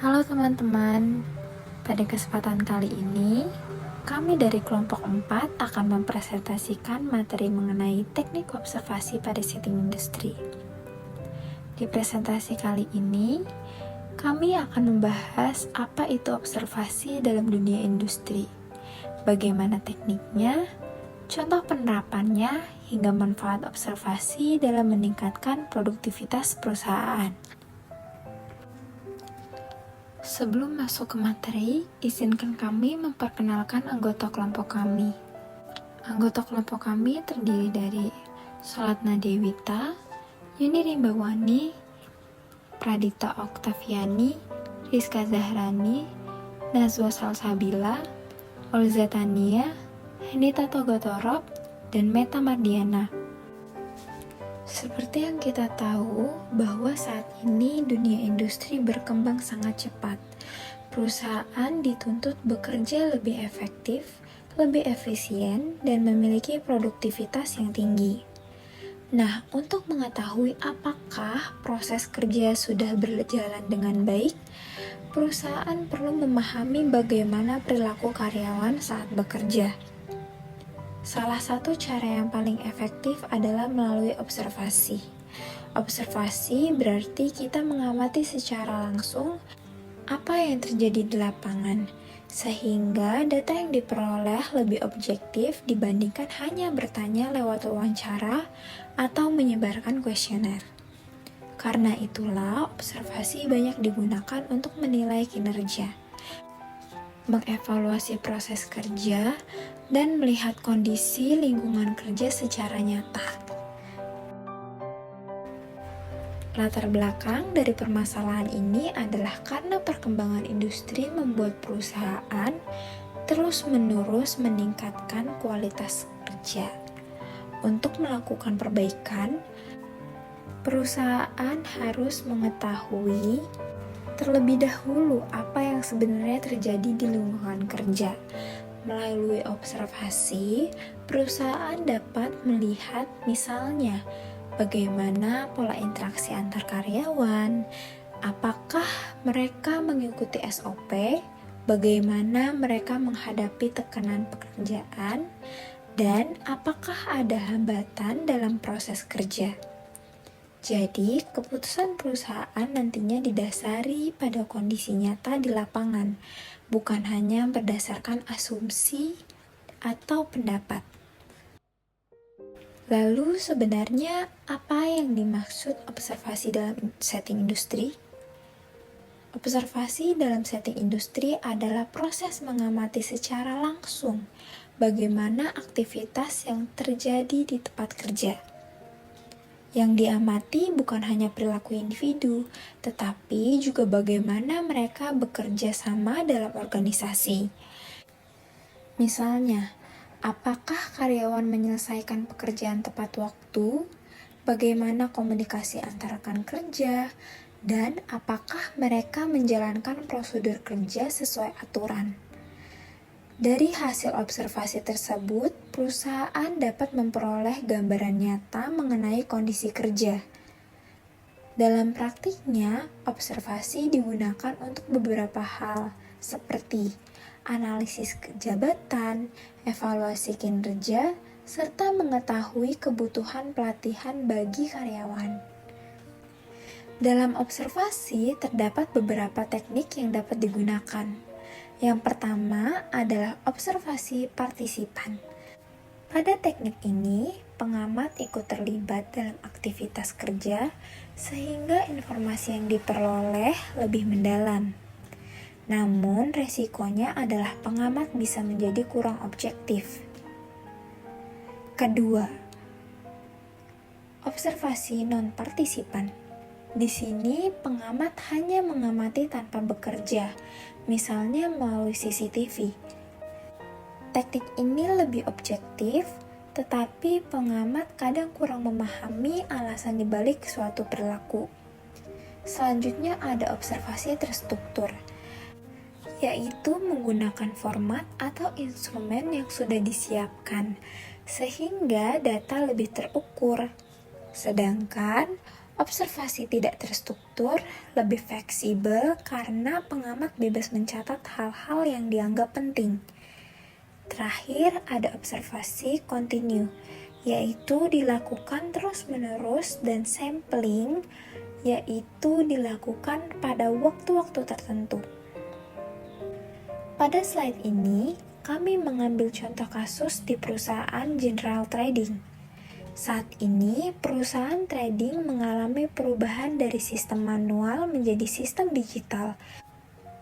Halo teman-teman, pada kesempatan kali ini, kami dari kelompok 4 akan mempresentasikan materi mengenai teknik observasi pada setting industri. Di presentasi kali ini, kami akan membahas apa itu observasi dalam dunia industri, bagaimana tekniknya, contoh penerapannya, hingga manfaat observasi dalam meningkatkan produktivitas perusahaan. Sebelum masuk ke materi, izinkan kami memperkenalkan anggota kelompok kami. Anggota kelompok kami terdiri dari Solatna Dewita, Yuni Rimbawani, Pradita Oktaviani, Rizka Zahrani, Nazwa Salsabila, Olza Tania, Henita Togotorop, dan Meta Mardiana. Seperti yang kita tahu bahwa saat ini dunia industri berkembang sangat cepat. Perusahaan dituntut bekerja lebih efektif, lebih efisien, dan memiliki produktivitas yang tinggi. Nah, untuk mengetahui apakah proses kerja sudah berjalan dengan baik, perusahaan perlu memahami bagaimana perilaku karyawan saat bekerja. Salah satu cara yang paling efektif adalah melalui observasi. Observasi berarti kita mengamati secara langsung apa yang terjadi di lapangan, sehingga data yang diperoleh lebih objektif dibandingkan hanya bertanya lewat wawancara atau menyebarkan kuesioner. Karena itulah, observasi banyak digunakan untuk menilai kinerja, mengevaluasi proses kerja, dan melihat kondisi lingkungan kerja secara nyata. Latar belakang dari permasalahan ini adalah karena perkembangan industri membuat perusahaan terus-menerus meningkatkan kualitas kerja. Untuk melakukan perbaikan, perusahaan harus mengetahui terlebih dahulu apa yang sebenarnya terjadi di lingkungan kerja. Melalui observasi, perusahaan dapat melihat misalnya bagaimana pola interaksi antar karyawan, apakah mereka mengikuti SOP, bagaimana mereka menghadapi tekanan pekerjaan, dan apakah ada hambatan dalam proses kerja. Jadi, keputusan perusahaan nantinya didasari pada kondisi nyata di lapangan, bukan hanya berdasarkan asumsi atau pendapat. Lalu, sebenarnya apa yang dimaksud observasi dalam setting industri? Observasi dalam setting industri adalah proses mengamati secara langsung bagaimana aktivitas yang terjadi di tempat kerja. Yang diamati bukan hanya perilaku individu, tetapi juga bagaimana mereka bekerja sama dalam organisasi. Misalnya, apakah karyawan menyelesaikan pekerjaan tepat waktu, bagaimana komunikasi antar rekan kerja, dan apakah mereka menjalankan prosedur kerja sesuai aturan. Dari hasil observasi tersebut, perusahaan dapat memperoleh gambaran nyata mengenai kondisi kerja. Dalam praktiknya, observasi digunakan untuk beberapa hal, seperti analisis jabatan, evaluasi kinerja, serta mengetahui kebutuhan pelatihan bagi karyawan. Dalam observasi, terdapat beberapa teknik yang dapat digunakan. Yang pertama adalah observasi partisipan. Pada teknik ini, pengamat ikut terlibat dalam aktivitas kerja sehingga informasi yang diperoleh lebih mendalam. Namun, resikonya adalah pengamat bisa menjadi kurang objektif. Kedua, observasi non-partisipan. Di sini, pengamat hanya mengamati tanpa bekerja, misalnya melalui CCTV. Teknik ini lebih objektif, tetapi pengamat kadang kurang memahami alasan dibalik suatu perilaku. Selanjutnya ada observasi terstruktur, yaitu menggunakan format atau instrumen yang sudah disiapkan, sehingga data lebih terukur. Sedangkan Observasi tidak terstruktur lebih fleksibel karena pengamat bebas mencatat hal-hal yang dianggap penting. Terakhir, ada observasi kontinu, yaitu dilakukan terus-menerus, dan sampling, yaitu dilakukan pada waktu-waktu tertentu. Pada slide ini, kami mengambil contoh kasus di perusahaan General Trading. Saat ini, perusahaan trading mengalami perubahan dari sistem manual menjadi sistem digital,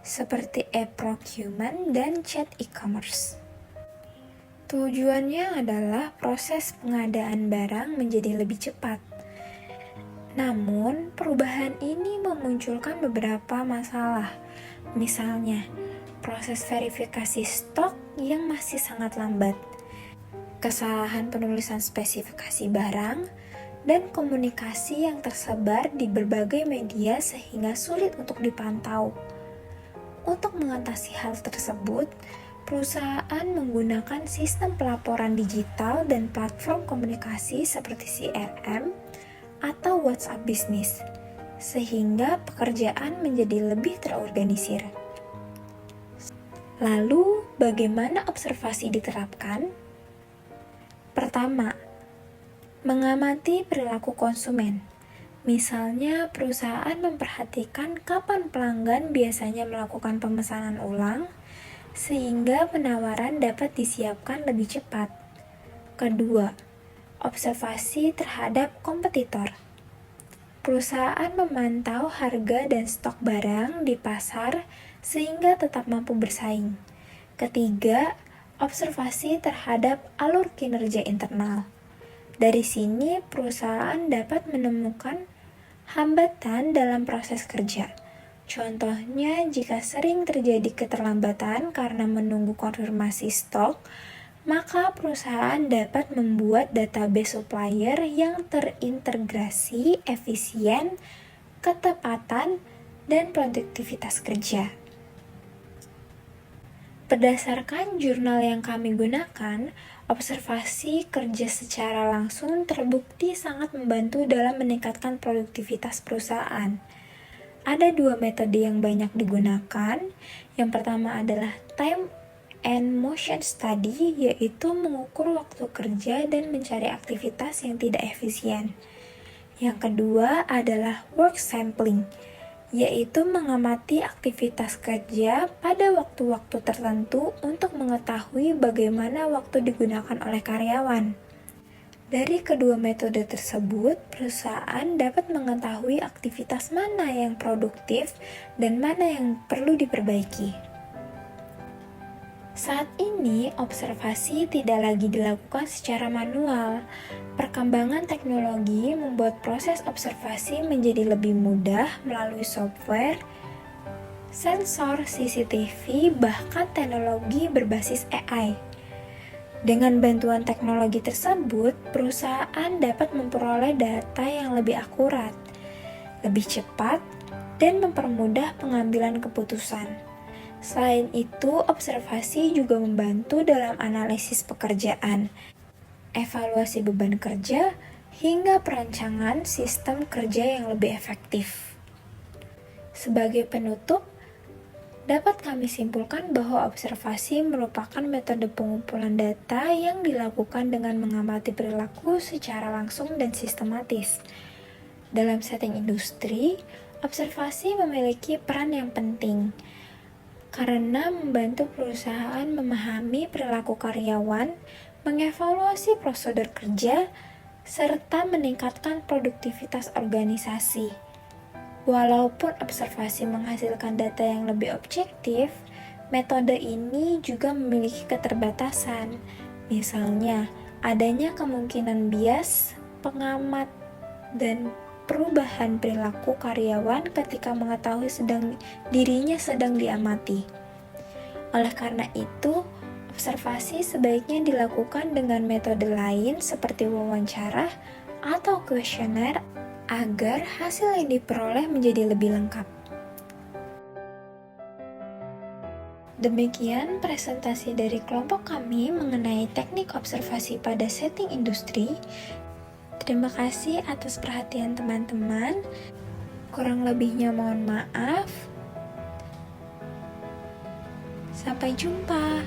seperti e-procurement dan chat e-commerce. Tujuannya adalah proses pengadaan barang menjadi lebih cepat. Namun, perubahan ini memunculkan beberapa masalah. Misalnya, proses verifikasi stok yang masih sangat lambat, kesalahan penulisan spesifikasi barang, dan komunikasi yang tersebar di berbagai media sehingga sulit untuk dipantau. Untuk mengatasi hal tersebut, perusahaan menggunakan sistem pelaporan digital dan platform komunikasi seperti CRM atau WhatsApp Business, sehingga pekerjaan menjadi lebih terorganisir. Lalu, bagaimana observasi diterapkan? Pertama, mengamati perilaku konsumen. Misalnya, perusahaan memperhatikan kapan pelanggan biasanya melakukan pemesanan ulang, sehingga penawaran dapat disiapkan lebih cepat. Kedua, observasi terhadap kompetitor. Perusahaan memantau harga dan stok barang di pasar sehingga tetap mampu bersaing. Ketiga, observasi terhadap alur kinerja internal. Dari sini, perusahaan dapat menemukan hambatan dalam proses kerja. Contohnya, jika sering terjadi keterlambatan karena menunggu konfirmasi stok, maka perusahaan dapat membuat database supplier yang terintegrasi, efisien, ketepatan, dan produktivitas kerja. Berdasarkan jurnal yang kami gunakan, observasi kerja secara langsung terbukti sangat membantu dalam meningkatkan produktivitas perusahaan. Ada dua metode yang banyak digunakan. Yang pertama adalah time and motion study, yaitu mengukur waktu kerja dan mencari aktivitas yang tidak efisien. Yang kedua adalah work sampling, yaitu mengamati aktivitas kerja pada waktu-waktu tertentu untuk mengetahui bagaimana waktu digunakan oleh karyawan. Dari kedua metode tersebut, perusahaan dapat mengetahui aktivitas mana yang produktif dan mana yang perlu diperbaiki. Saat ini, observasi tidak lagi dilakukan secara manual. Perkembangan teknologi membuat proses observasi menjadi lebih mudah melalui software, sensor CCTV, bahkan teknologi berbasis AI. Dengan bantuan teknologi tersebut, perusahaan dapat memperoleh data yang lebih akurat, lebih cepat, dan mempermudah pengambilan keputusan. Selain itu, observasi juga membantu dalam analisis pekerjaan, evaluasi beban kerja, hingga perancangan sistem kerja yang lebih efektif. Sebagai penutup, dapat kami simpulkan bahwa observasi merupakan metode pengumpulan data yang dilakukan dengan mengamati perilaku secara langsung dan sistematis. Dalam setting industri, observasi memiliki peran yang penting karena membantu perusahaan memahami perilaku karyawan, mengevaluasi prosedur kerja, serta meningkatkan produktivitas organisasi. Walaupun observasi menghasilkan data yang lebih objektif, metode ini juga memiliki keterbatasan. Misalnya, adanya kemungkinan bias pengamat dan perubahan perilaku karyawan ketika mengetahui dirinya sedang diamati. Oleh karena itu, observasi sebaiknya dilakukan dengan metode lain seperti wawancara atau kuesioner agar hasil yang diperoleh menjadi lebih lengkap. Demikian presentasi dari kelompok kami mengenai teknik observasi pada setting industri. Terima kasih atas perhatian teman-teman. Kurang lebihnya mohon maaf. Sampai jumpa.